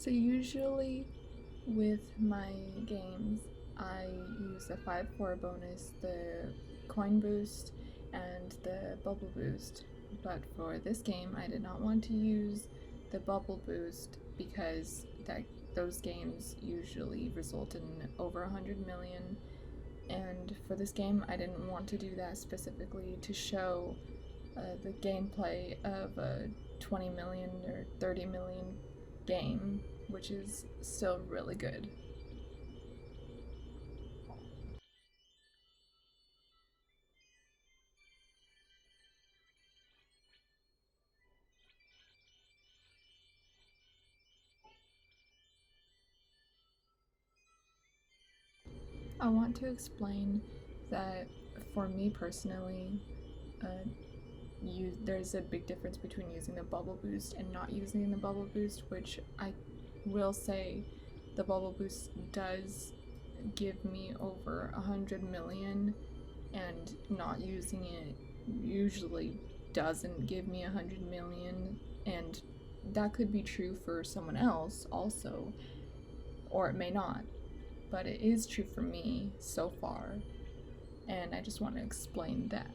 So usually with my games, I use the 5-4 bonus, the coin boost, and the bubble boost. But for this game, I did not want to use the bubble boost because those games usually result in over 100 million. And for this game, I didn't want to do that specifically to show the gameplay of a 20 million or 30 million game, which is still really good. I want to explain that for me personally, there's a big difference between using the bubble boost and not using the bubble boost, which I will say the bubble boost does give me over 100 million, and not using it usually doesn't give me 100 million, and that could be true for someone else also, or it may not, but it is true for me so far, and I just want to explain that.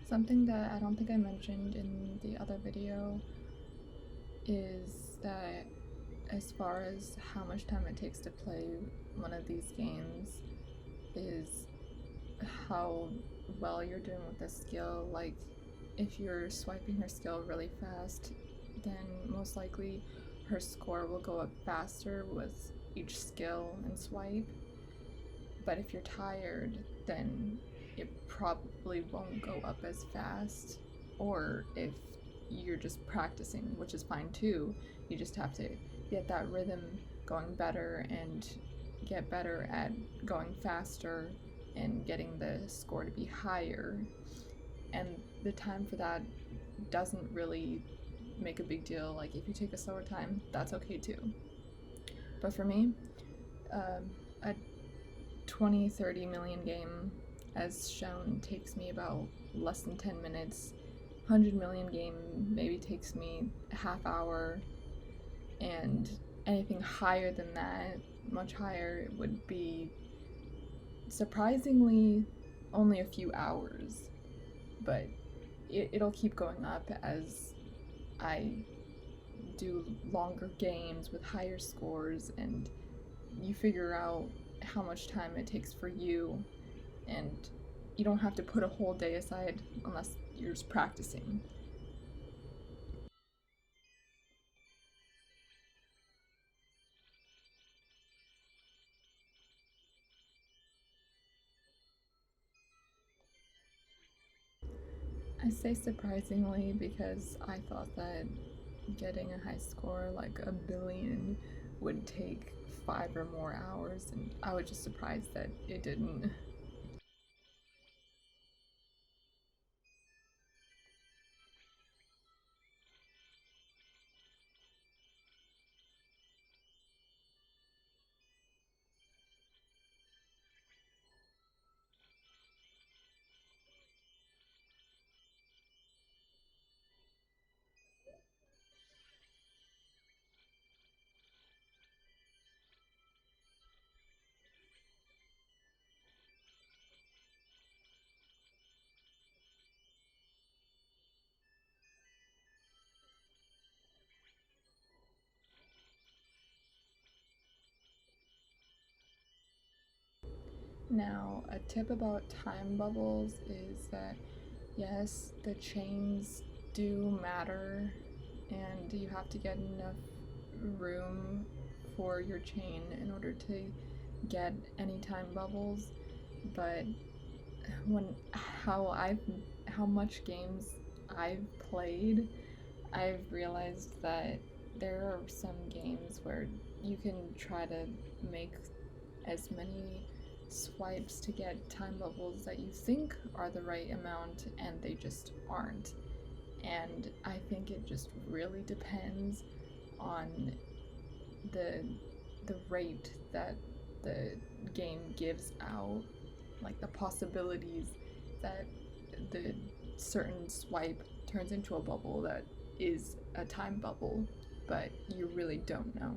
Something that I don't think I mentioned in the other video is that as far as how much time it takes to play one of these games is how well you're doing with the skill. Like, if you're swiping her skill really fast, then most likely her score will go up faster with each skill and swipe. But if you're tired, then it probably won't go up as fast. Or if you're just practicing, which is fine too, you just have to get that rhythm going better and get better at going faster and getting the score to be higher. And the time for that doesn't really make a big deal. Like, if you take a slower time, that's okay too. But for me, a 20-30 million game, as shown, takes me about less than 10 minutes. 100 million game maybe takes me a half hour, and anything higher than that, much higher, would be surprisingly only a few hours. But it'll keep going up as I do longer games with higher scores, and you figure out how much time it takes for you, and you don't have to put a whole day aside unless you're just practicing. I say surprisingly because I thought that getting a high score like a billion would take 5 or more hours, and I was just surprised that it didn't. Now, a tip about time bubbles is that yes, the chains do matter, and you have to get enough room for your chain in order to get any time bubbles. But when how much games I've played, I've realized that there are some games where you can try to make as many swipes to get time bubbles that you think are the right amount and they just aren't. And I think it just really depends on the the rate that the game gives out, like the possibilities that the certain swipe turns into a bubble that is a time bubble, but you really don't know.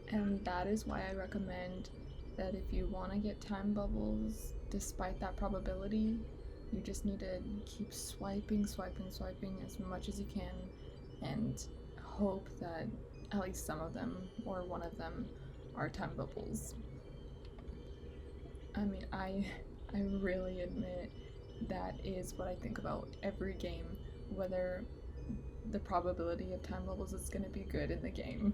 And that is why I recommend that if you want to get time bubbles, despite that probability, you just need to keep swiping, swiping, swiping as much as you can and hope that at least some of them or one of them are time bubbles. I mean, I really admit that is what I think about every game, whether the probability of time bubbles is going to be good in the game.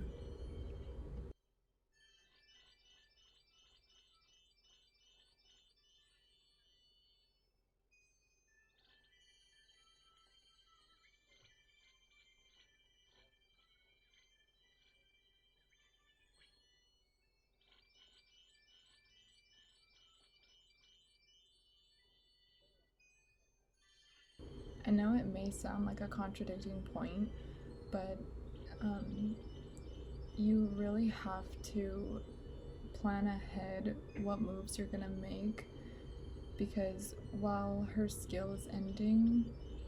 I know it may sound like a contradicting point, but um, you really have to plan ahead what moves you're gonna make, because while her skill is ending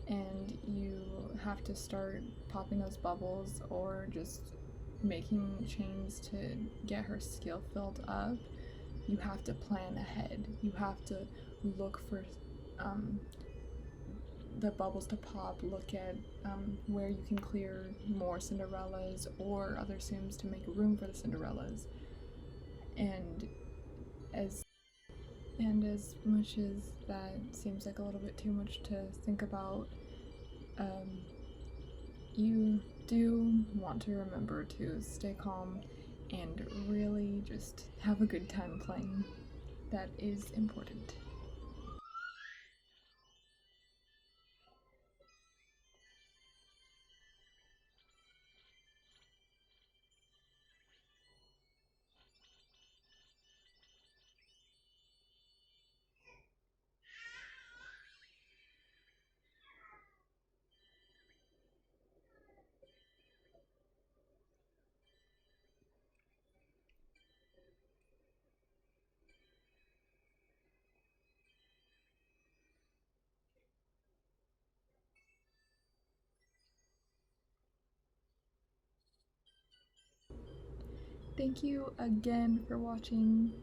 and you have to start popping those bubbles or just making chains to get her skill filled up, you have to plan ahead. You have to look for um, the bubbles to pop, look at where you can clear more Cinderellas or other Sims to make room for the Cinderellas. And as as much as that seems like a little bit too much to think about, um, you do want to remember to stay calm and really just have a good time playing. That is important. Thank you again for watching.